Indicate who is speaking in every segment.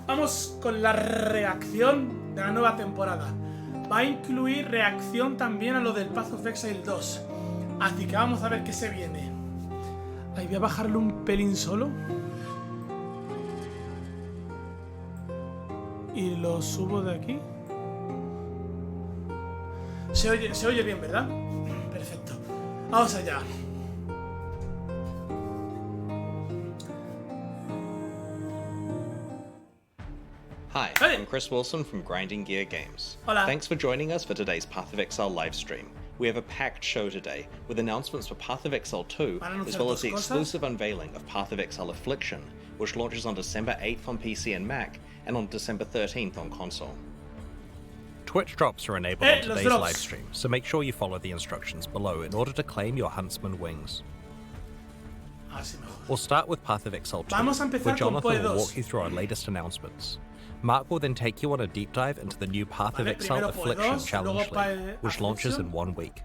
Speaker 1: Vamos con la reacción de la nueva temporada. Va a incluir reacción también a lo del Path of Exile 2. Así que vamos a ver qué se viene. Ahí voy a bajarle un pelín solo. Y lo subo de aquí. Se oye bien, ¿verdad? Perfecto. Vamos allá.
Speaker 2: Hi, I'm Chris Wilson from Grinding Gear Games.
Speaker 1: Hola.
Speaker 2: Thanks for joining us for today's Path of Exile livestream. We have a packed show today, with announcements for Path of Exile 2, as well as the exclusive unveiling of Path of Exile Affliction, which launches on December 8th on PC and Mac, and on December 13th on console.
Speaker 3: Twitch drops are enabled on today's livestream, so make sure you follow the instructions below in order to claim your Huntsman wings. We'll start with Path of Exile 2, where Jonathan will walk you through our latest announcements. Mark will then take you on a deep dive into the new Path of Exile Affliction Challenge League, which launches in 1 week.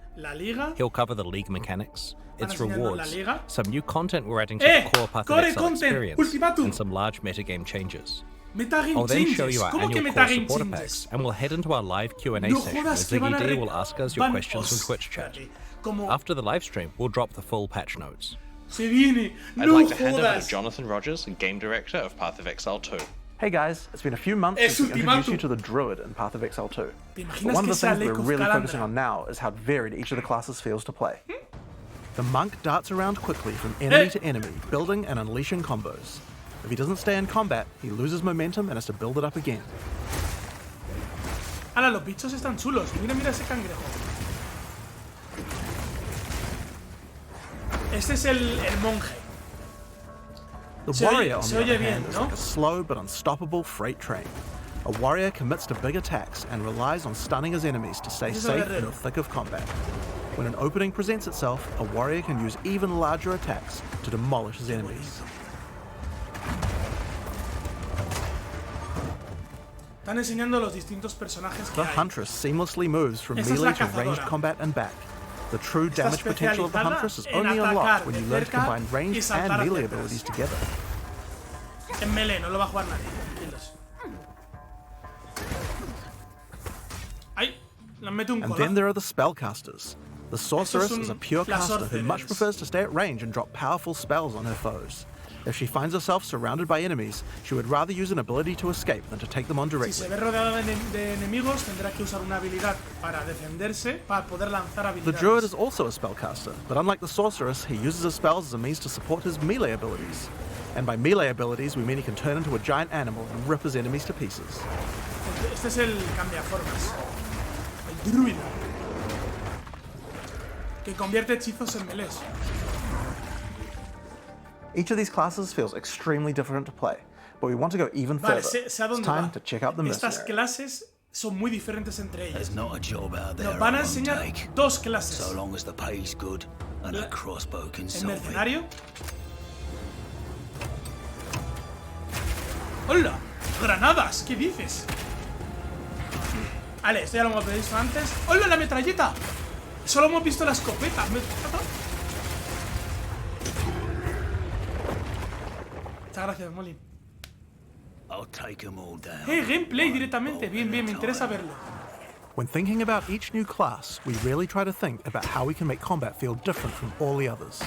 Speaker 3: He'll cover the league mechanics, its rewards, some new content we're adding to the core Path of Exile experience, and some large metagame changes. I'll then show you our annual core supporter packs, and we'll head into our live Q&A session where Ziggy D will ask us your questions from Twitch chat. After the live stream, we'll drop the full patch notes.
Speaker 2: I'd like to hand over to Jonathan Rogers, Game Director of Path of Exile 2.
Speaker 4: Hey guys, it's been a few months since we introduced you to the Druid in Path of Exile 2. But one of the things we're really focusing on now is how varied each of the classes feels to play. The Monk darts around quickly from enemy to enemy, building and unleashing combos. If he doesn't stay in combat, he loses momentum and has to build it up again.
Speaker 1: Ahora los bichos están chulos. Mira, mira ese cangrejo. Este es el monje.
Speaker 4: The warrior, on the other hand, is like a slow but unstoppable freight train. A warrior commits to big attacks and relies on stunning his enemies to stay safe in the thick of combat. When an opening presents itself, a warrior can use even larger attacks to demolish his enemies.
Speaker 1: Están enseñando los distintos personajes que
Speaker 4: The
Speaker 1: hay.
Speaker 4: Huntress seamlessly moves from melee to ranged combat and back. The true damage potential of the Huntress is only unlocked when you learn to combine ranged and melee abilities together.
Speaker 1: En melee, no lo va a jugar nadie. Tranquilos. ¡Ay! Le meto un
Speaker 4: And
Speaker 1: codazo.
Speaker 4: then there are the Spellcasters. The Sorceress is a pure caster who much prefers to stay at range and drop powerful spells on her foes. If she finds herself surrounded by enemies, she would rather use an ability to escape than to take them on directly.
Speaker 1: Si se ve rodeado de enemigos, tendrá que usar una habilidad para defenderse, para poder lanzar habilidades.
Speaker 4: The Druid is also a spellcaster, but unlike the Sorceress, he uses his spells as a means to support his melee abilities. And by melee abilities, we mean he can turn into a giant animal and rip his enemies to pieces.
Speaker 1: Este es el cambiaformas. El Druid. Que convierte hechizos en melees.
Speaker 4: Each of these classes feels extremely different to play, but we want to go even further. It's time to check out the mercenary.
Speaker 1: Estas clases son muy diferentes entre ellas.
Speaker 5: There's not a job out there
Speaker 1: Nos van a
Speaker 5: I won't
Speaker 1: enseñar
Speaker 5: take,
Speaker 1: dos clases.
Speaker 5: so long as the pay's good and a crossbow can
Speaker 1: El
Speaker 5: solve it.
Speaker 1: mercenario. ¡Hola! ¡Granadas! ¿Qué dices? Vale, esto ya lo hemos visto antes. ¡Hola, la metralleta! Solo hemos visto la escopeta. Muchas gracias, Molly.
Speaker 5: I'll take 'em all down.
Speaker 1: Gameplay directamente. Bien, bien, me interesa verlo.
Speaker 4: When thinking about each new class, we really try to think about how we can make combat feel different from all the others.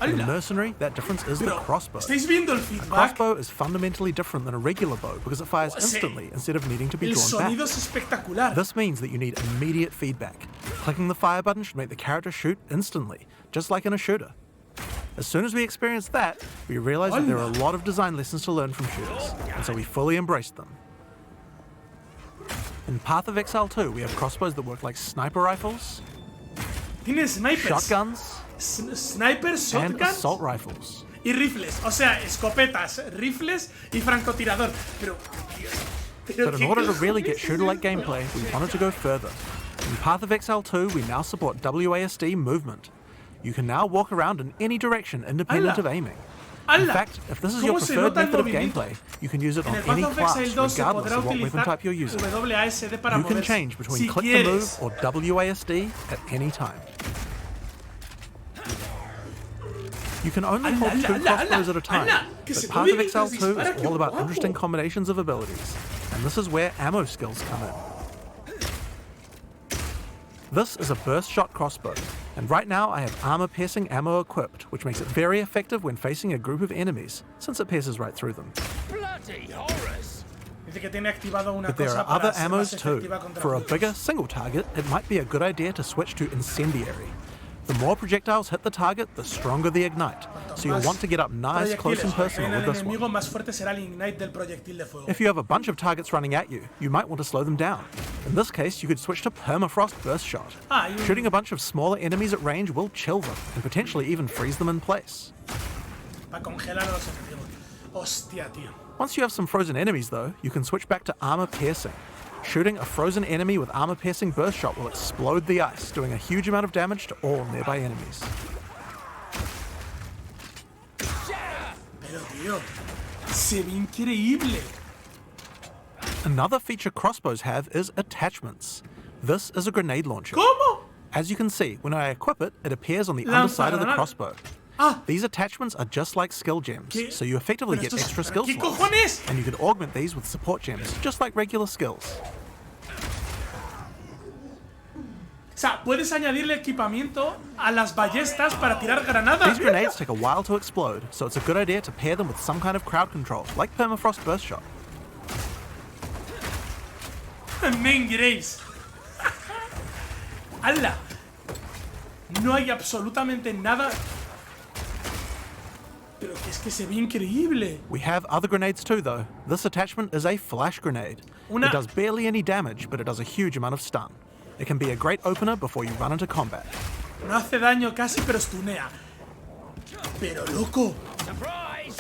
Speaker 4: In the mercenary, that difference is the crossbow.
Speaker 1: ¿Estáis viendo el
Speaker 4: A
Speaker 1: feedback?
Speaker 4: crossbow is fundamentally different than a regular bow because it fires instantly instead of needing to be
Speaker 1: El
Speaker 4: drawn
Speaker 1: sonido
Speaker 4: back.
Speaker 1: es espectacular.
Speaker 4: This means that you need immediate feedback. Clicking the fire button should make the character shoot instantly, just like in a shooter. As soon as we experienced that, we realized that there are a lot of design lessons to learn from shooters, and so we fully embraced them. In Path of Exile 2, we have crossbows that work like sniper rifles,
Speaker 1: Tiene snipers.
Speaker 4: shotguns,
Speaker 1: Snipers,
Speaker 4: and
Speaker 1: shotguns
Speaker 4: assault rifles.
Speaker 1: y rifles. O sea, escopetas, rifles y francotirador. Pero
Speaker 4: But in order to really get shooter-like gameplay, we wanted to go further. In Path of Exile 2, we now support WASD movement. You can now walk around in any direction independent of aiming. In fact, if this is your preferred method of gameplay, you can use it on any class, regardless of what weapon type you're using. You can change between click to move or WASD at any time. You can only hold 2 crossbows at a time, but Path of Exile 2 is all about interesting combinations of abilities, and this is where ammo skills come in. This is a burst shot crossbow, and right now I have armor piercing ammo equipped, which makes it very effective when facing a group of enemies, since it pierces right through them.
Speaker 5: Bloody horrors!
Speaker 4: But there are other ammos too. For a bigger single target, it might be a good idea to switch to incendiary. The more projectiles hit the target, the stronger the ignite, so you'll want to get up nice, close and personal with this one. If you have a bunch of targets running at you, you might want to slow them down. In this case, you could switch to permafrost burst shot. Shooting a bunch of smaller enemies at range will chill them, and potentially even freeze them in place. Once you have some frozen enemies though, you can switch back to armor piercing. Shooting a frozen enemy with armor piercing burst shot will explode the ice, doing a huge amount of damage to all nearby enemies.
Speaker 1: Pero tío, se ve increíble.
Speaker 4: Another feature crossbows have is attachments. This is a grenade launcher.
Speaker 1: ¿Cómo?
Speaker 4: As you can see, when I equip it, it appears on the underside of the crossbow. These attachments are just like skill gems, so you effectively get extra skill slots, and you can augment these with support gems, just like regular skills.
Speaker 1: O sea, puedes añadirle equipamiento a las ballestas para tirar granadas.
Speaker 4: These grenades take a while to explode, so it's a good idea to pair them with some kind of crowd control, like permafrost burst shot.
Speaker 1: Main Grace. ¡Hala! No hay absolutamente nada. Pero que es que se ve increíble.
Speaker 4: We have other grenades too though. This attachment is a flash grenade. It does barely any damage, but it does a huge amount of stun. It can be a great opener before you run into combat.
Speaker 1: No hace daño casi, pero stunea. Pero loco.
Speaker 5: Surprise!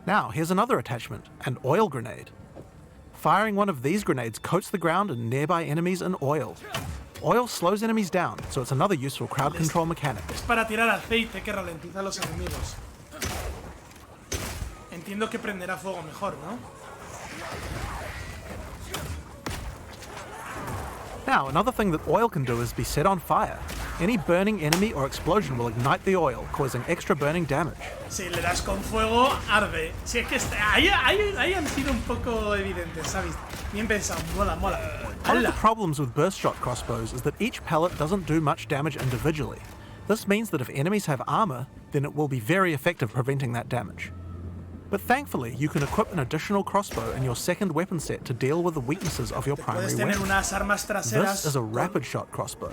Speaker 4: Now, here's another attachment, an oil grenade. Firing one of these grenades coats the ground and nearby enemies in oil. Oil slows enemies down, so it's another useful crowd control mechanic.
Speaker 1: Es para tirar aceite que ralentiza a los enemigos. Entiendo que prenderá fuego mejor, ¿no?
Speaker 4: Now, another thing that oil can do is be set on fire. Any burning enemy or explosion will ignite the oil, causing extra burning damage.
Speaker 1: Si le das con fuego, arde. Si es que ahí han sido un poco evidentes, ¿sabes? Bien pensado, mola.
Speaker 4: One of the problems with burst shot crossbows is that each pellet doesn't do much damage individually. This means that if enemies have armor, then it will be very effective preventing that damage. But thankfully, you can equip an additional crossbow in your second weapon set to deal with the weaknesses of your primary weapon. This is a rapid shot crossbow.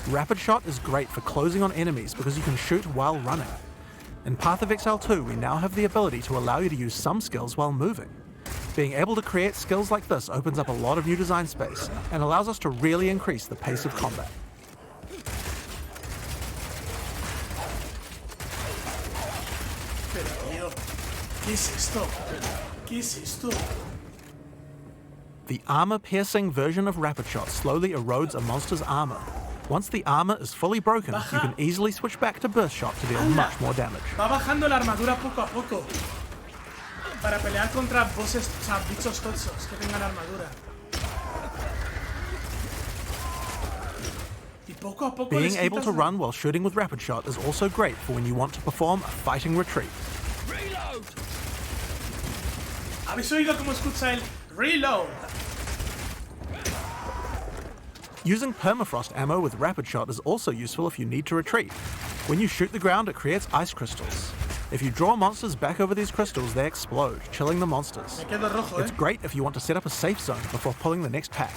Speaker 4: Rapid shot is great for closing on enemies because you can shoot while running. In Path of Exile 2, we now have the ability to allow you to use some skills while moving. Being able to create skills like this opens up a lot of new design space and allows us to really increase the pace of combat.
Speaker 1: ¿Qué es esto? ¿Qué es esto?
Speaker 4: The armor-piercing version of Rapid Shot slowly erodes a monster's armor. Once the armor is fully broken, you can easily switch back to Burst Shot to deal much more damage.
Speaker 1: Va bajando la armadura poco a poco para pelear contra bosses, o sea, bichos tochos que tengan armadura. Y poco a poco
Speaker 4: Being able to run while shooting with Rapid Shot is also great for when you want to perform a fighting retreat.
Speaker 5: Reload!
Speaker 1: ¿Habéis oído cómo escucha el reload?
Speaker 4: Using permafrost ammo with Rapid Shot is also useful if you need to retreat. When you shoot the ground, it creates ice crystals. If you draw monsters back over these crystals, they explode, chilling the monsters.
Speaker 1: Me quedo rojo,
Speaker 4: It's great if you want to set up a safe zone before pulling the next pack.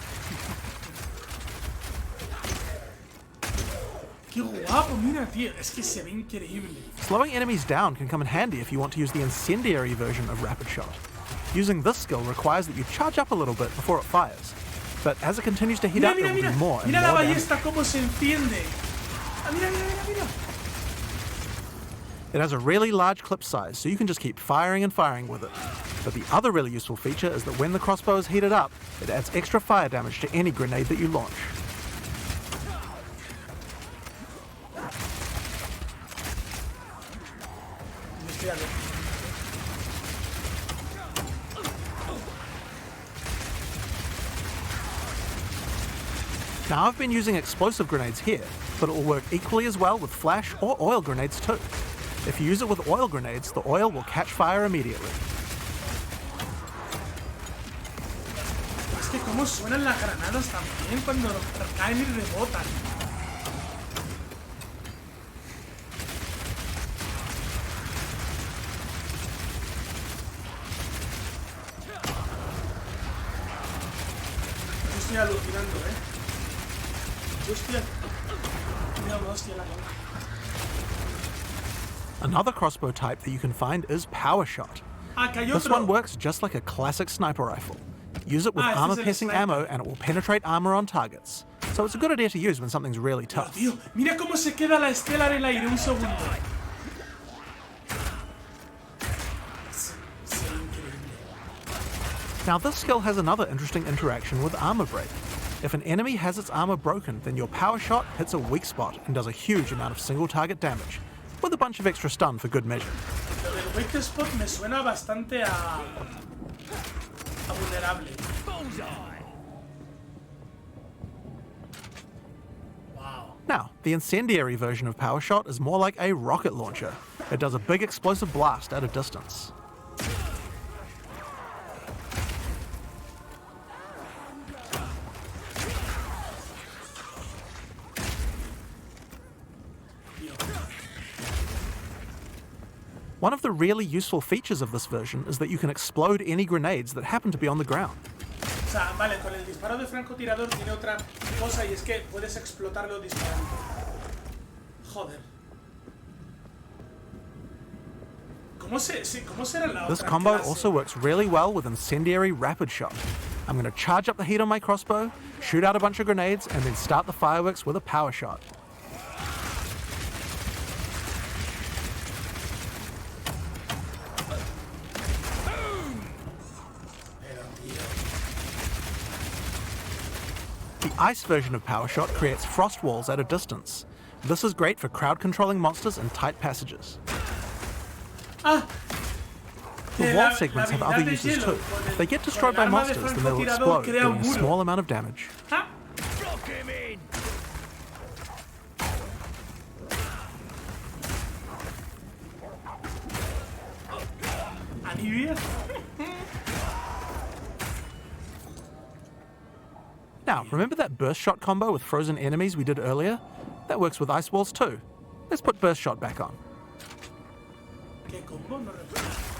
Speaker 1: Qué guapo, mira, tío, es que se ve increíble.
Speaker 4: Slowing enemies down can come in handy if you want to use the incendiary version of Rapid Shot. Using this skill requires that you charge up a little bit before it fires. But as it continues to heat up, it will do more and
Speaker 1: mira
Speaker 4: more
Speaker 1: la
Speaker 4: damage.
Speaker 1: ballesta cómo se enciende. Mira.
Speaker 4: It has a really large clip size, so you can just keep firing and firing with it. But the other really useful feature is that when the crossbow is heated up, it adds extra fire damage to any grenade that you launch. Now I've been using explosive grenades here, but it will work equally as well with flash or oil grenades too. If you use it with oil grenades, the oil will catch fire immediately.
Speaker 1: Es que cómo suenan las granadas también cuando caen y rebotan. Estoy alucinando, Hostia. Mira, hostia, la boca.
Speaker 4: Another crossbow type that you can find is Power Shot. This one works just like a classic sniper rifle. Use it with armor-piercing ammo and it will penetrate armor on targets. So it's a good idea to use when something's really tough.
Speaker 1: Tío, mira cómo se queda la estela en el aire, un segundo.
Speaker 4: Now this skill has another interesting interaction with armor break. If an enemy has its armor broken, then your Power Shot hits a weak spot and does a huge amount of single target damage, with a bunch of extra stun for good measure.
Speaker 1: Lo del weak spot me suena bastante a vulnerable. Wow.
Speaker 4: Now, the incendiary version of Power Shot is more like a rocket launcher. It does a big explosive blast at a distance. One of the really useful features of this version is that you can explode any grenades that happen to be on the ground.
Speaker 1: O sea, vale, con el disparo de francotirador tiene otra cosa y es que puedes explotarlo disparando. Joder. ¿Cómo será la otra
Speaker 4: This combo
Speaker 1: clase?
Speaker 4: also works really well with incendiary rapid shot. I'm going to charge up the heat on my crossbow, shoot out a bunch of grenades, and then start the fireworks with a Power Shot. The ice version of Power Shot creates frost walls at a distance. This is great for crowd controlling monsters in tight passages. The wall segments have other uses too. If they get destroyed by monsters, then they will explode, doing a small amount of damage.
Speaker 5: Block him in.
Speaker 1: ¿Alivia?
Speaker 4: Now, remember that burst shot combo with frozen enemies we did earlier? That works with ice walls too. Let's put burst shot back on.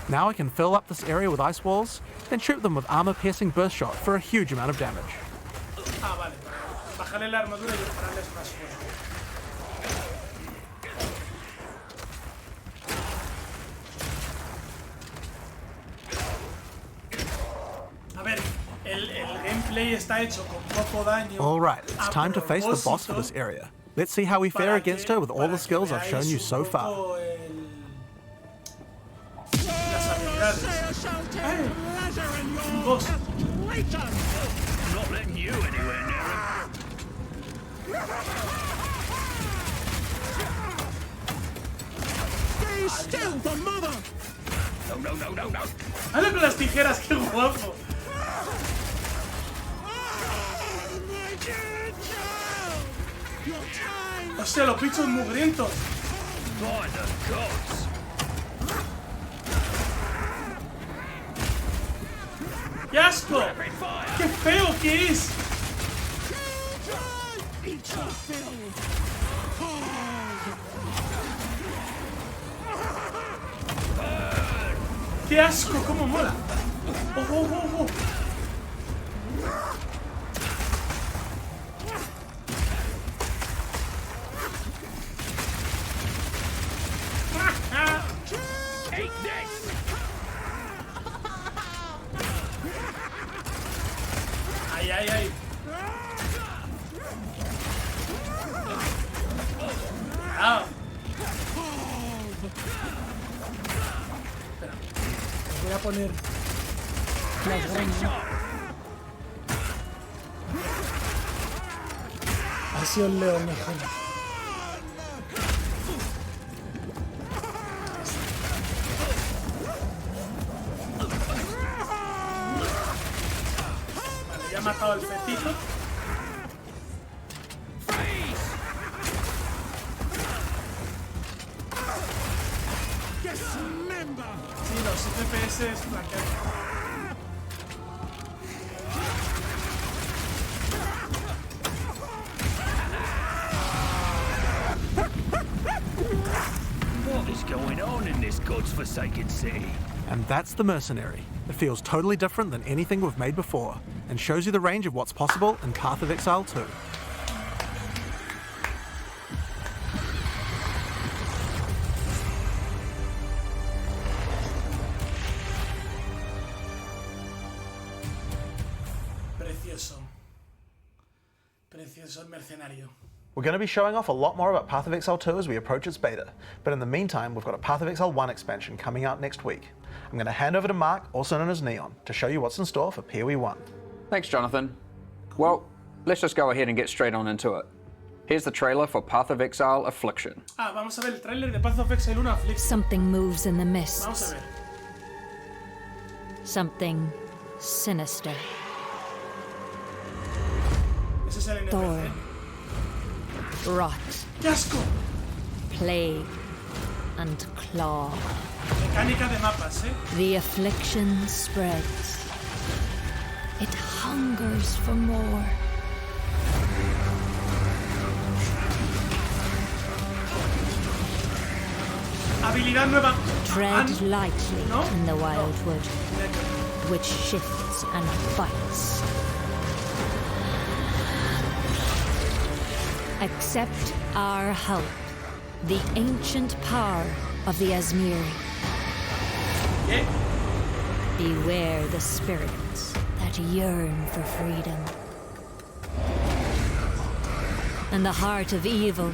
Speaker 4: Now I can fill up this area with ice walls, then shoot them with armor-piercing burst shot for a huge amount of damage.
Speaker 1: Ah, vale, para bajarle la armadura y dispararles más fuerte. A ver, el gameplay está hecho con poco daño.
Speaker 4: Alright, it's time to face the boss for this area. Let's see how we fare against her with all the skills I've shown you so far.
Speaker 1: Hey, un boss.
Speaker 5: I'm not letting you anywhere near him.
Speaker 6: Stay still, the mother!
Speaker 5: No.
Speaker 1: Hazlo con las tijeras, qué guapo. Hostia, los bichos mugrientos.
Speaker 5: By the gods.
Speaker 1: ¡Qué asco! ¡Qué feo que es! ¡Qué asco! ¡Cómo mola! ¡Oh!
Speaker 5: Take this.
Speaker 1: ¡Ay! ¡Ah! Espera. Voy a poner las granas. Así os leo mejor. Vale, ya he matado al fetito. Sí, los FPS flanquean.
Speaker 5: What is going on in this godforsaken city?
Speaker 4: And that's the Mercenary. It feels totally different than anything we've made before, and shows you the range of what's possible in Path of Exile 2.
Speaker 1: Precioso. Precioso el mercenario.
Speaker 4: We're going to be showing off a lot more about Path of Exile 2 as we approach its beta, but in the meantime we've got a Path of Exile 1 expansion coming out next week. I'm going to hand over to Mark, also known as Neon, to show you what's in store for PoE 1.
Speaker 6: Thanks, Jonathan. Well, let's just go ahead and get straight on into it. Here's the trailer for Path of Exile Affliction.
Speaker 1: Vamos a ver el tráiler de Path of Exile 1 Affliction.
Speaker 7: Something moves in the
Speaker 1: Vamos a
Speaker 7: mists.
Speaker 1: ver.
Speaker 7: Something sinister.
Speaker 1: Ese es el NPC.
Speaker 7: Thorn. Rot.
Speaker 1: ¡Qué asco!
Speaker 7: Plague. And claw.
Speaker 1: Mecánica de mapas,
Speaker 7: The affliction spreads. It hungers for more.
Speaker 1: Habilidad nueva.
Speaker 7: Tread lightly
Speaker 1: No?
Speaker 7: in the wildwood,
Speaker 1: No.
Speaker 7: which shifts and fights. Accept our help, the ancient power of the Asmiri.
Speaker 1: ¿Qué?
Speaker 7: Beware the spirits that yearn for freedom. And the heart of evil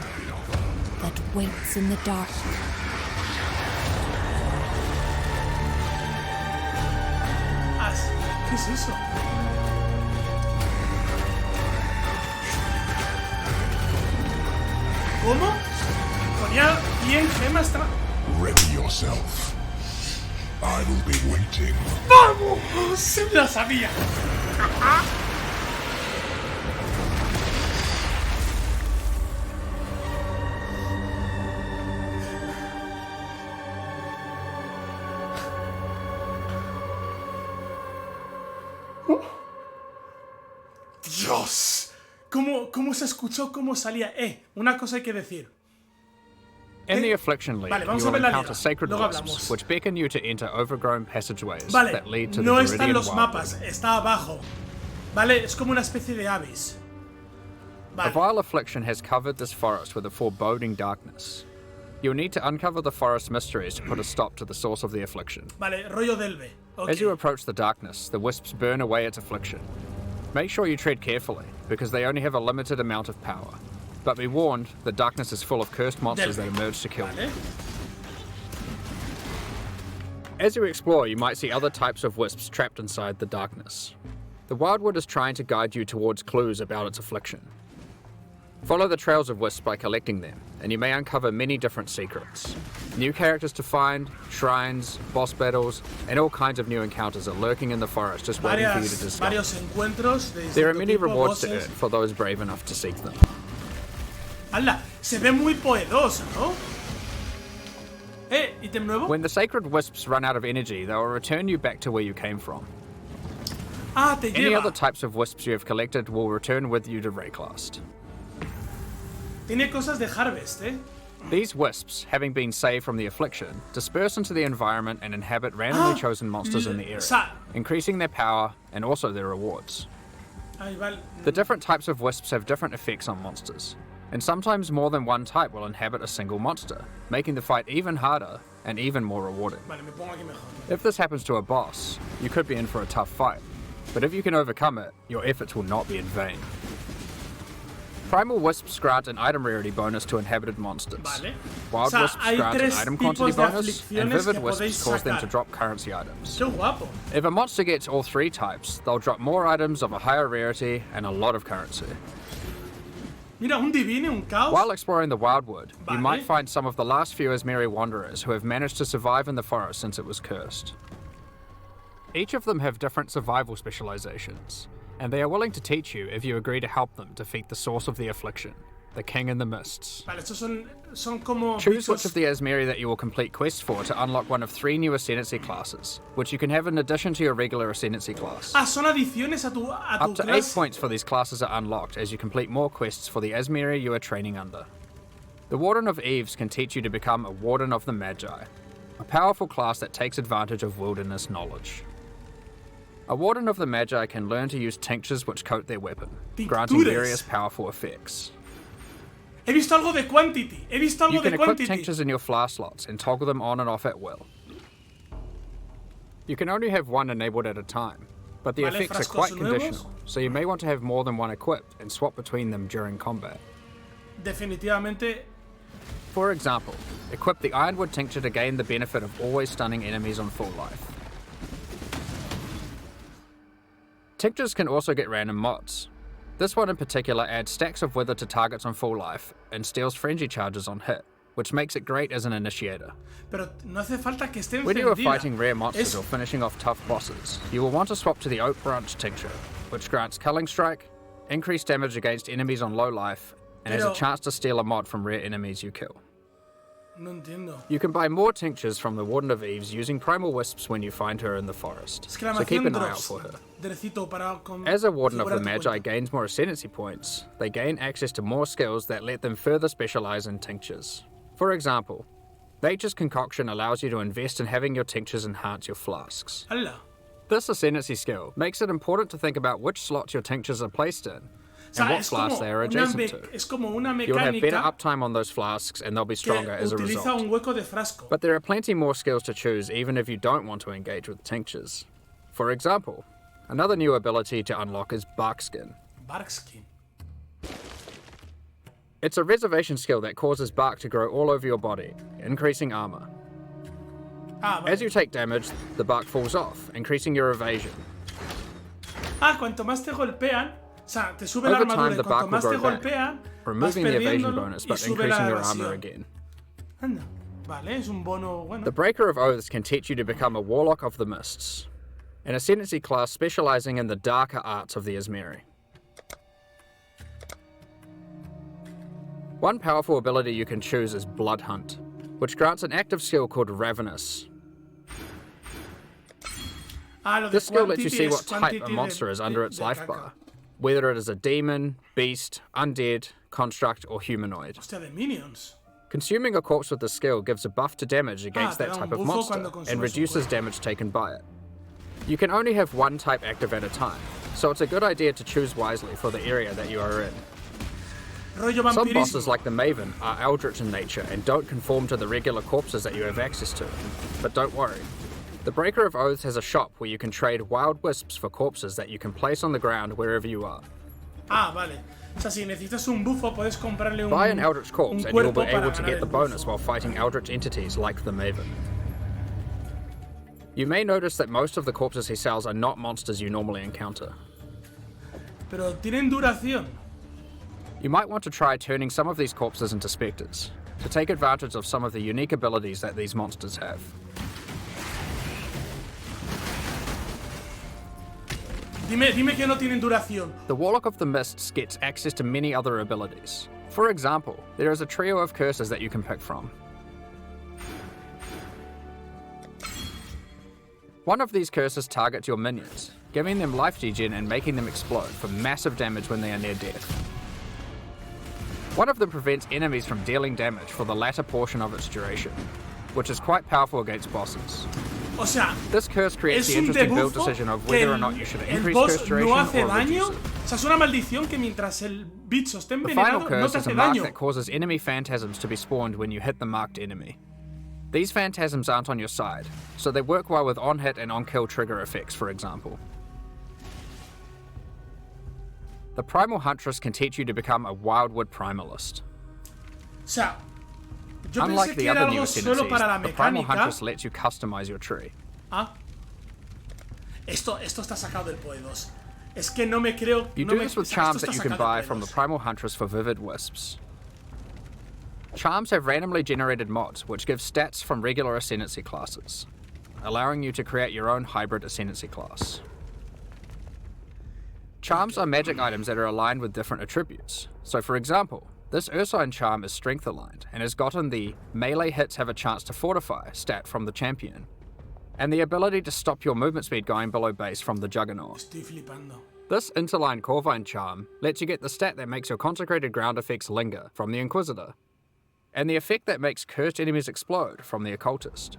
Speaker 7: that waits in the dark.
Speaker 1: ¿Qué es eso? ¿Cómo? Ponía 100 gemas.
Speaker 8: Ready yourself. I will be waiting.
Speaker 1: ¡Vamos! ¡Se la sabía! ¡Dios! ¿Cómo se escuchó? ¿Cómo salía? Una cosa hay que decir.
Speaker 6: In the Affliction League,
Speaker 1: Vale, vamos
Speaker 6: you
Speaker 1: a
Speaker 6: will
Speaker 1: ver la
Speaker 6: encounter
Speaker 1: liga.
Speaker 6: sacred
Speaker 1: Luego
Speaker 6: wisps,
Speaker 1: hablamos.
Speaker 6: which beckon you to enter overgrown passageways
Speaker 1: Vale,
Speaker 6: that lead to
Speaker 1: no
Speaker 6: the
Speaker 1: está en
Speaker 6: Viridian
Speaker 1: los
Speaker 6: Wildwood.
Speaker 1: mapas, está abajo. Vale, es como una especie de avis.
Speaker 6: A
Speaker 1: Vale,
Speaker 6: vile affliction has covered this forest with a foreboding darkness. You'll need to uncover the forest mysteries to put a stop to the source of the affliction.
Speaker 1: vale, rollo delve. Ok.
Speaker 6: As you approach the darkness, the wisps burn away its affliction. Make sure you tread carefully, because they only have a limited amount of power. But be warned, the darkness is full of cursed monsters that emerge to kill you.
Speaker 1: Vale.
Speaker 6: As you explore, you might see other types of wisps trapped inside the darkness. The Wildwood is trying to guide you towards clues about its affliction. Follow the trails of wisps by collecting them, and you may uncover many different secrets. New characters to find, shrines, boss battles, and all kinds of new encounters are lurking in the forest just waiting for you to discover.
Speaker 1: Varios encuentros de
Speaker 6: There are
Speaker 1: distinto
Speaker 6: many
Speaker 1: tipo,
Speaker 6: rewards to
Speaker 1: bosses.
Speaker 6: earn for those brave enough to seek them.
Speaker 1: ¡Hala! Se ve muy poderoso, ¿no? ¿Ítem nuevo?
Speaker 6: When the sacred wisps run out of energy, they will return you back to where you came from.
Speaker 1: Te
Speaker 6: Any
Speaker 1: lleva.
Speaker 6: other types of wisps you have collected will return with you to Rayclast.
Speaker 1: Tiene cosas de Harvest,
Speaker 6: These wisps, having been saved from the affliction, disperse into the environment and inhabit randomly chosen monsters in the area, increasing their power and also their rewards.
Speaker 1: Ahí va.
Speaker 6: The different types of wisps have different effects on monsters, and sometimes more than one type will inhabit a single monster, making the fight even harder and even more rewarding.
Speaker 1: Vale, me pongo aquí mejor.
Speaker 6: If this happens to a boss, you could be in for a tough fight, but if you can overcome it, your efforts will not be in vain. Primal wisps grant an item rarity bonus to inhabited monsters.
Speaker 1: Vale.
Speaker 6: Wild
Speaker 1: O sea,
Speaker 6: wisps
Speaker 1: hay
Speaker 6: grant an
Speaker 1: tres
Speaker 6: item
Speaker 1: tipos
Speaker 6: quantity
Speaker 1: de
Speaker 6: bonus, and
Speaker 1: aflicciones
Speaker 6: vivid
Speaker 1: que
Speaker 6: wisps
Speaker 1: podéis
Speaker 6: cause them to
Speaker 1: sacar.
Speaker 6: drop currency items.
Speaker 1: ¡Qué guapo!
Speaker 6: If a monster gets all three types, they'll drop more items of a higher rarity and a lot of currency.
Speaker 1: Mira, un divine, un caos.
Speaker 6: While exploring the Wildwood, you
Speaker 1: Vale.
Speaker 6: might find some of the last few Asmiri wanderers who have managed to survive in the forest since it was cursed. Each of them have different survival specializations, and they are willing to teach you if you agree to help them defeat the source of the affliction. the King in the Mists.
Speaker 1: Vale, estos son como
Speaker 6: Choose
Speaker 1: bichos.
Speaker 6: which of the Asmeri that you will complete quests for to unlock one of 3 new Ascendancy classes, which you can have in addition to your regular Ascendancy class.
Speaker 1: Ah, son adiciones a tu
Speaker 6: Up to 8
Speaker 1: clase.
Speaker 6: points for these classes are unlocked as you complete more quests for the Asmeri you are training under. The Warden of Eves can teach you to become a Warden of the Magi, a powerful class that takes advantage of wilderness knowledge. A Warden of the Magi can learn to use tinctures which coat their weapon, granting
Speaker 1: Tinctures.
Speaker 6: various powerful effects.
Speaker 1: He visto algo de quantity. He visto
Speaker 6: You
Speaker 1: algo
Speaker 6: can
Speaker 1: de
Speaker 6: equip
Speaker 1: quantity.
Speaker 6: tinctures in your flask slots and toggle them on and off at will. You can only have one enabled at a time, but the
Speaker 1: Vale,
Speaker 6: effects are
Speaker 1: frascos
Speaker 6: quite
Speaker 1: nuevos.
Speaker 6: conditional, so you may want to have more than one equipped and swap between them during combat.
Speaker 1: Definitivamente.
Speaker 6: For example, equip the Ironwood Tincture to gain the benefit of always stunning enemies on full life. Tinctures can also get random mods. This one in particular adds stacks of wither to targets on full life and steals frenzy charges on hit, which makes it great as an initiator.
Speaker 1: Pero no hace falta que esté
Speaker 6: When you are
Speaker 1: encendida.
Speaker 6: fighting rare monsters
Speaker 1: Es-
Speaker 6: or finishing off tough bosses, you will want to swap to the Oak Branch Tincture, which grants Culling Strike, increased damage against enemies on low life, and has a
Speaker 1: Pero-
Speaker 6: chance to steal a mod from rare enemies you kill.
Speaker 1: No entiendo.
Speaker 6: You can buy more tinctures from the Warden of Eves using Primal Wisps when you find her in the forest, so keep
Speaker 1: Exclamación
Speaker 6: an eye out
Speaker 1: drops.
Speaker 6: for her.
Speaker 1: Drecito para
Speaker 6: As a Warden of the
Speaker 1: configurar tu
Speaker 6: Magi
Speaker 1: cuenta.
Speaker 6: gains more Ascendancy points, they gain access to more skills that let them further specialize in tinctures. For example, Nature's Concoction allows you to invest in having your tinctures enhance your flasks.
Speaker 1: ¡Hala!
Speaker 6: This Ascendancy skill makes it important to think about which slots your tinctures are placed in,
Speaker 1: O sea,
Speaker 6: and what
Speaker 1: es
Speaker 6: flasks
Speaker 1: como
Speaker 6: they are
Speaker 1: una
Speaker 6: adjacent to.
Speaker 1: es como una
Speaker 6: You'll have better
Speaker 1: mecánica
Speaker 6: uptime on those flasks and they'll be
Speaker 1: que
Speaker 6: stronger as a
Speaker 1: utiliza
Speaker 6: result.
Speaker 1: un hueco de frasco.
Speaker 6: But there are plenty more skills to choose even if you don't want to engage with tinctures. For example, another new ability to unlock is Barkskin.
Speaker 1: Barkskin.
Speaker 6: It's a reservation skill that causes bark to grow all over your body, increasing armor.
Speaker 1: Ah, vale.
Speaker 6: As you take damage, the bark falls off, increasing your evasion.
Speaker 1: Ah, cuanto más te golpean, o sea, te sube la
Speaker 6: Over
Speaker 1: armadura
Speaker 6: time,
Speaker 1: y
Speaker 6: the
Speaker 1: cuanto
Speaker 6: bark will
Speaker 1: más te
Speaker 6: grow back,
Speaker 1: golpean, vas
Speaker 6: removing the evasion
Speaker 1: perdiéndolo
Speaker 6: bonus
Speaker 1: y
Speaker 6: but
Speaker 1: sube la
Speaker 6: increasing your armor
Speaker 1: evasión.
Speaker 6: again.
Speaker 1: Anda. Vale, es un bono bueno.
Speaker 6: The Breaker of Oaths can teach you to become a Warlock of the Mists, an Ascendancy class specializing in the darker arts of the Asmeri. One powerful ability you can choose is Blood Hunt, which grants an active skill called Ravenous.
Speaker 1: Ah, lo de
Speaker 6: This skill lets you
Speaker 1: quantity
Speaker 6: see
Speaker 1: es
Speaker 6: what type
Speaker 1: quantity
Speaker 6: a monster is under its
Speaker 1: de
Speaker 6: life
Speaker 1: caca.
Speaker 6: bar, whether it is a demon, beast, undead, construct, or humanoid.
Speaker 1: Hostia, de minions.
Speaker 6: Consuming a corpse with this skill gives a buff to damage against
Speaker 1: te
Speaker 6: that
Speaker 1: da un
Speaker 6: type of
Speaker 1: buffo
Speaker 6: monster
Speaker 1: cuando consumes
Speaker 6: and
Speaker 1: un
Speaker 6: reduces
Speaker 1: cuerpo.
Speaker 6: damage taken by it. You can only have one type active at a time, so it's a good idea to choose wisely for the area that you are in.
Speaker 1: Rollo
Speaker 6: Some
Speaker 1: vampirismo.
Speaker 6: bosses like the Maven are eldritch in nature and don't conform to the regular corpses that you have access to. But don't worry. The Breaker of Oaths has a shop where you can trade wild wisps for corpses that you can place on the ground wherever you are.
Speaker 1: Ah, vale. O sea, si necesitas un bufo, puedes comprarle un
Speaker 6: Buy an eldritch corpse
Speaker 1: un
Speaker 6: and you will be
Speaker 1: cuerpo para
Speaker 6: able to
Speaker 1: ganar
Speaker 6: get the
Speaker 1: el
Speaker 6: bonus
Speaker 1: bufo.
Speaker 6: while fighting eldritch entities like the Maven. You may notice that most of the corpses he sells are not monsters you normally encounter.
Speaker 1: Pero tienen duración.
Speaker 6: You might want to try turning some of these corpses into specters, to take advantage of some of the unique abilities that these monsters have.
Speaker 1: Dime que no tienen duración.
Speaker 6: The Warlock of the Mists gets access to many other abilities. For example, there is a trio of curses that you can pick from. One of these curses targets your minions, giving them life degen and making them explode for massive damage when they are near death. One of them prevents enemies from dealing damage for the latter portion of its duration, which is quite powerful against bosses.
Speaker 1: O sea,
Speaker 6: This curse creates
Speaker 1: es
Speaker 6: the
Speaker 1: un
Speaker 6: interesting build
Speaker 1: debuffo
Speaker 6: decision of
Speaker 1: que
Speaker 6: whether or not you should
Speaker 1: el
Speaker 6: increase
Speaker 1: boss
Speaker 6: curse duration
Speaker 1: no hace
Speaker 6: or
Speaker 1: daño.
Speaker 6: reduce it.
Speaker 1: O sea, es una maldición que mientras el bicho esté
Speaker 6: The final
Speaker 1: envenenado no
Speaker 6: curse
Speaker 1: te
Speaker 6: is a
Speaker 1: hace
Speaker 6: mark
Speaker 1: daño.
Speaker 6: that causes enemy phantasms to be spawned when you hit the marked enemy. These phantasms aren't on your side, so they work well with on-hit and on-kill trigger effects, for example. The Primal Huntress can teach you to become a Wildwood Primalist.
Speaker 1: O sea, yo
Speaker 6: Unlike
Speaker 1: pensé
Speaker 6: the
Speaker 1: que era
Speaker 6: other new
Speaker 1: algo solo
Speaker 6: ascendancies,
Speaker 1: para la
Speaker 6: the Primal
Speaker 1: mecánica.
Speaker 6: Huntress lets you customize your tree.
Speaker 1: Ah. Esto está sacado del PoE 2. Es que no me creo.
Speaker 6: You
Speaker 1: no
Speaker 6: do
Speaker 1: me,
Speaker 6: this with
Speaker 1: o sea,
Speaker 6: charms
Speaker 1: esto
Speaker 6: that
Speaker 1: está
Speaker 6: you can
Speaker 1: sacado
Speaker 6: buy
Speaker 1: del
Speaker 6: from the
Speaker 1: PoE 2.
Speaker 6: Primal Huntress for Vivid Wisps. Charms have randomly generated mods which give stats from regular Ascendancy classes, allowing you to create your own hybrid Ascendancy class. Charms are magic items that are aligned with different attributes. So for example, This Ursine charm is strength aligned and has gotten the melee hits have a chance to fortify stat from the champion, and the ability to stop your movement speed going below base from the Juggernaut.
Speaker 1: Estoy flipando.
Speaker 6: This interline Corvine charm lets you get the stat that makes your consecrated ground effects linger from the Inquisitor, and the effect that makes cursed enemies explode from the Occultist.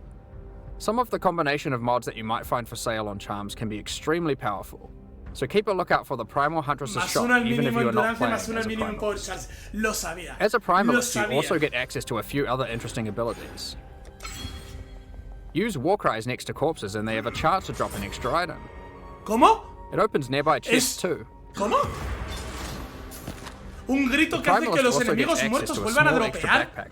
Speaker 6: Some of the combination of mods that you might find for sale on charms can be extremely powerful, so keep a lookout for the Primal Huntress's shop even if you are not playing as a Primalist. As a Primalist, you also get access to a few other interesting abilities. Use Warcries next to corpses and they have a chance to drop an extra item.
Speaker 1: ¿Cómo?
Speaker 6: It opens nearby chests too.
Speaker 1: ¿Cómo? Un grito que hace que los enemigos muertos vuelvan a dropear.
Speaker 6: Backpack,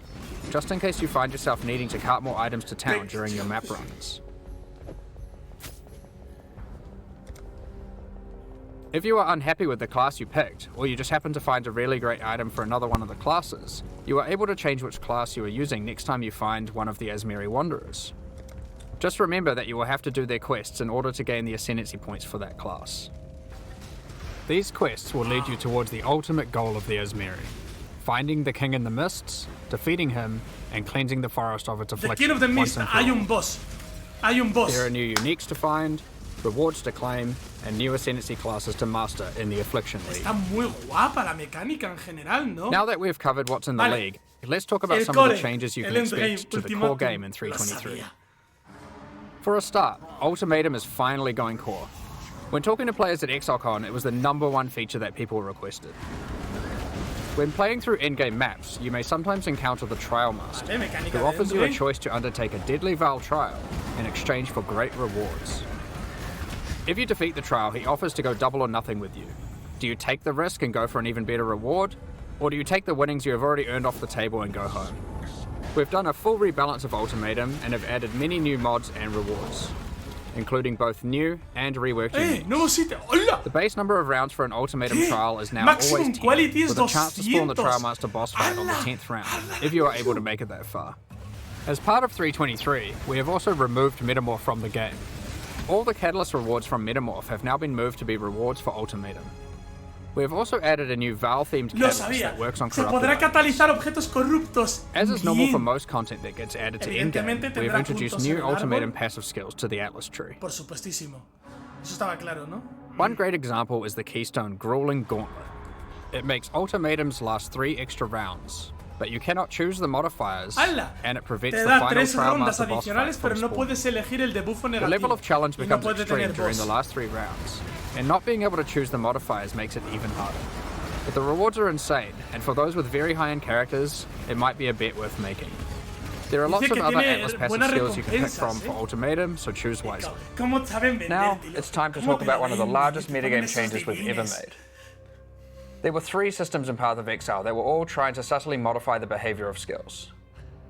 Speaker 6: just in case you find yourself needing to cart more items to town during your map runs. If you are unhappy with the class you picked, or you just happen to find a really great item for another one of the classes, you are able to change which class you are using next time you find one of the Asmeri Wanderers. Just remember that you will have to do their quests in order to gain the ascendancy points for that class. These quests will lead you towards the ultimate goal of the Asmeri, finding the King in the Mists, defeating him, and cleansing the forest of its affliction.
Speaker 1: The King of the Mist, hay un boss. Hay un boss.
Speaker 6: There are new uniques to find, rewards to claim, and new ascendancy classes to master in the Affliction League.
Speaker 1: Está muy guapa la mecánica en general, ¿no?
Speaker 6: Now that we've covered what's in the league, let's talk about some of the changes you can expect to the core game in 3.23. For a start, Ultimatum is finally going core. When talking to players at ExileCon, it was the #1 feature that people requested. When playing through in-game maps, you may sometimes encounter the Trial Master, who offers you a choice to undertake a deadly Val trial in exchange for great rewards. If you defeat the trial, he offers to go double or nothing with you. Do you take the risk and go for an even better reward, or do you take the winnings you have already earned off the table and go home? We've done a full rebalance of Ultimatum and have added many new mods and rewards, including both new and reworked uniques. The base number of rounds for an Ultimatum trial is now always 10, with a chance to spawn the Trial Master boss fight on the 10th round, if you are able to make it that far. As part of 3.23, we have also removed Metamorph from the game. All the Catalyst rewards from Metamorph have now been moved to be rewards for Ultimatum. We have also added a new Val-themed catalyst that works on corrupted. As is normal for most content that gets added to in-game, we have introduced new Ultimatum passive skills to the Atlas tree.
Speaker 1: Por supuestísimo. Eso estaba claro, ¿no?
Speaker 6: One great example is the Keystone Grueling Gauntlet. It makes Ultimatums last 3 extra rounds, but you cannot choose the modifiers, and it prevents the final Trial Master boss fight from spawning. The level of challenge becomes extreme during the last 3 rounds, and not being able to choose the modifiers makes it even harder. But the rewards are insane, and for those with very high-end characters, it might be a bet worth making. There are lots of other Atlas passive skills you can pick from for Ultimatum, so choose wisely. Now, it's time to talk about one of the largest metagame changes we've ever made. There were 3 systems in Path of Exile that were all trying to subtly modify the behavior of skills.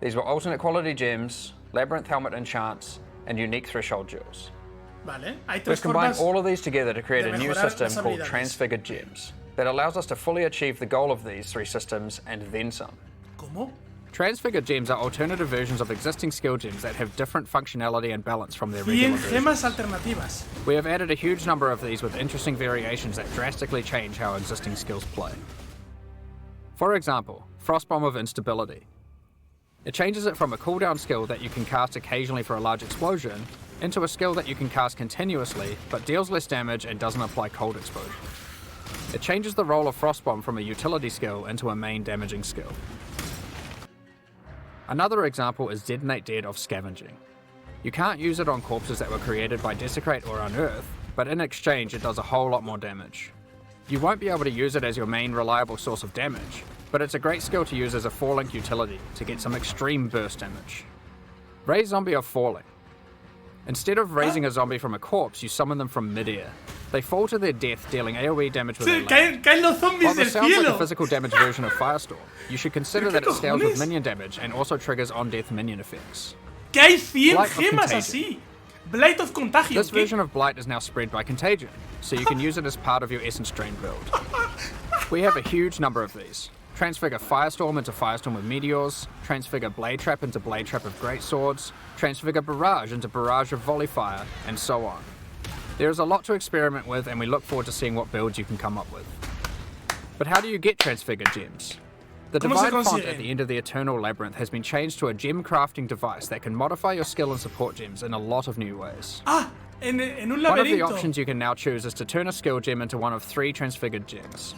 Speaker 6: These were alternate quality gems, labyrinth helmet enchants, and unique threshold jewels. We've combined all of these together to create a new system called Transfigured Gems that allows us to fully achieve the goal of these 3 systems and then some.
Speaker 1: ¿Cómo?
Speaker 6: Transfigured Gems are alternative versions of existing skill gems that have different functionality and balance from their regular versions. We have added a huge number of these with interesting variations that drastically change how existing skills play. For example, Frostbomb of Instability. It changes it from a cooldown skill that you can cast occasionally for a large explosion into a skill that you can cast continuously but deals less damage and doesn't apply cold exposure. It changes the role of Frostbomb from a utility skill into a main damaging skill. Another example is Detonate Dead of Scavenging. You can't use it on corpses that were created by Desecrate or Unearth, but in exchange it does a whole lot more damage. You won't be able to use it as your main reliable source of damage, but it's a great skill to use as a 4-link utility to get some extreme burst damage. Raise Zombie of Falling. Instead of raising a zombie from a corpse, you summon them from mid-air. They fall to their death, dealing AoE damage with their land. While this sounds like a physical damage version of Firestorm, you should consider that it scales with minion damage and also triggers on-death minion effects.
Speaker 1: Que hay 100 gemas así. Blight of Contagion.
Speaker 6: This version of Blight is now spread by Contagion, so you can use it as part of your Essence Drain build. We have a huge number of these. Transfigure Firestorm into Firestorm with Meteors, Transfigure Blade Trap into Blade Trap of Great Swords, Transfigure Barrage into Barrage of Volley Fire, and so on. There is a lot to experiment with, and we look forward to seeing what builds you can come up with. But how do you get Transfigured Gems? The divine font at the end of the Eternal Labyrinth has been changed to a gem crafting device that can modify your skill and support gems in a lot of new ways.
Speaker 1: Ah, en un laberinto.
Speaker 6: One of the options you can now choose is to turn a skill gem into one of 3 transfigured gems.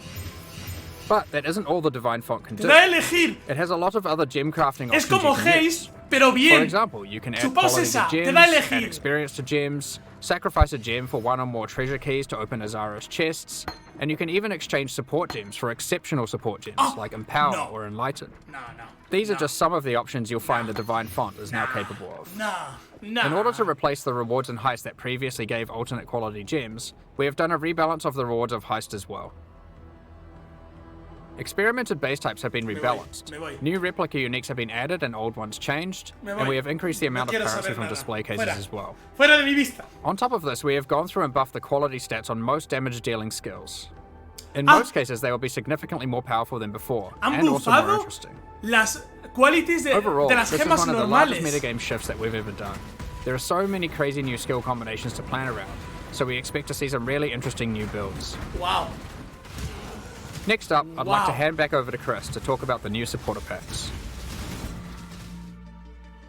Speaker 6: But that isn't all the divine font can do.
Speaker 1: Te da a elegir.
Speaker 6: It has a lot of other gem crafting options.
Speaker 1: Es como Haze, pero bien.
Speaker 6: For example, you can add quality to gems, add experience to gems, sacrifice a gem for 1 or more treasure keys to open Azara's chests, and you can even exchange support gems for exceptional support gems like Empower or Enlighten. These are just some of the options you'll find the divine font is now capable of. In order to replace the rewards in Heist that previously gave alternate quality gems, we have done a rebalance of the rewards of Heist as well. Experimented base types have been rebalanced. New replica uniques have been added and old ones changed, and we have increased the amount of currency from display cases as well.
Speaker 1: Fuera de mi vista.
Speaker 6: On top of this, we have gone through and buffed the quality stats on most damage dealing skills. In most cases, they will be significantly more powerful than before, and also more interesting.
Speaker 1: Las qualities
Speaker 6: Overall,
Speaker 1: de las
Speaker 6: this is
Speaker 1: gemas
Speaker 6: one of the
Speaker 1: normales.
Speaker 6: largest metagame shifts that we've ever done. There are so many crazy new skill combinations to plan around, so we expect to see some really interesting new builds.
Speaker 1: Wow.
Speaker 6: Next up, I'd like to hand back over to Chris to talk about the new supporter packs.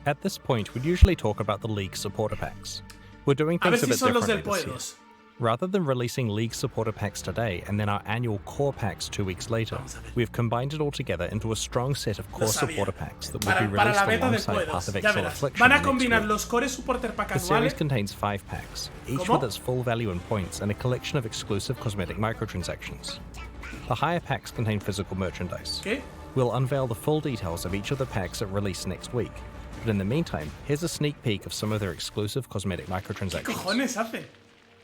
Speaker 3: At this point, we'd usually talk about the League supporter packs. We're doing things a bit differently this year. Rather than releasing League supporter packs today and then our annual core packs 2 weeks later, we've combined it all together into a strong set of core supporter packs that will be released alongside Path of Exile Affliction next week. The series contains 5 packs, each with its full value in points and a collection of exclusive cosmetic microtransactions. The higher packs contain physical merchandise. We'll unveil the full details of each of the packs at release next week, but in the meantime, here's a sneak peek of some of their exclusive cosmetic microtransactions.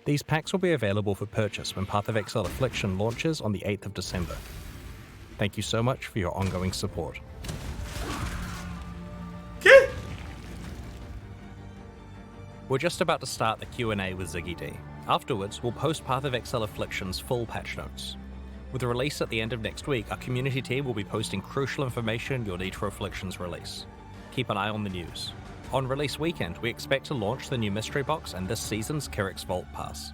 Speaker 3: These packs will be available for purchase when Path of Exile Affliction launches on the 8th of December. Thank you so much for your ongoing support. We're just about to start the Q&A with Ziggy D. Afterwards, we'll post Path of Exile Affliction's full patch notes. With the release at the end of next week, our community team will be posting crucial information you'll need for Affliction's release. Keep an eye on the news. On release weekend, we expect to launch the new mystery box and this season's Kerrick's Vault Pass.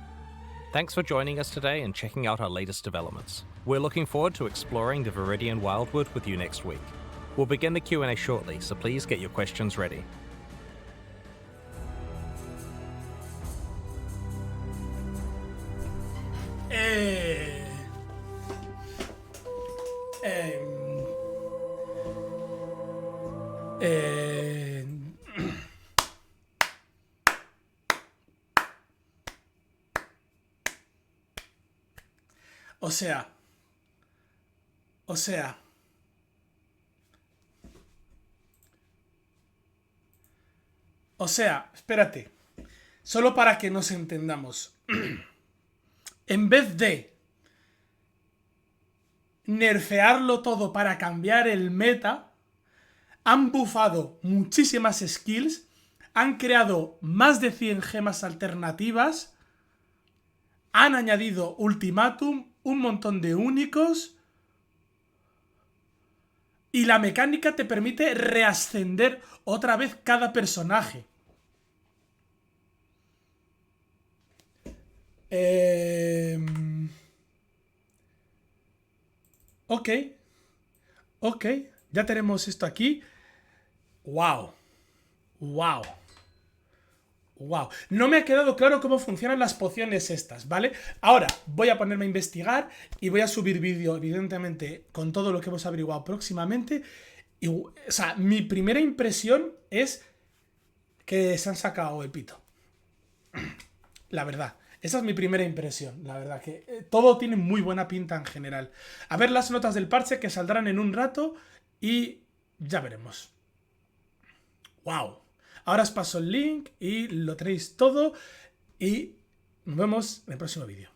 Speaker 3: Thanks for joining us today and checking out our latest developments. We're looking forward to exploring the Viridian Wildwood with you next week. We'll begin the Q&A shortly, so please get your questions ready.
Speaker 1: O sea, espérate. Solo para que nos entendamos. En vez de nerfearlo todo para cambiar el meta, han bufado muchísimas skills, han creado más de 100 gemas alternativas, han añadido ultimátum, un montón de únicos, y la mecánica te permite reascender otra vez cada personaje. Ok, ya tenemos esto aquí. Wow. No me ha quedado claro cómo funcionan las pociones estas, ¿vale? Ahora voy a ponerme a investigar y voy a subir vídeo, evidentemente, con todo lo que hemos averiguado próximamente. Y, o sea, mi primera impresión es que se han sacado el pito. La verdad. Esa es mi primera impresión, la verdad, que todo tiene muy buena pinta en general. A ver las notas del parche que saldrán en un rato y ya veremos. ¡Wow! Ahora os paso el link y lo tenéis todo y nos vemos en el próximo vídeo.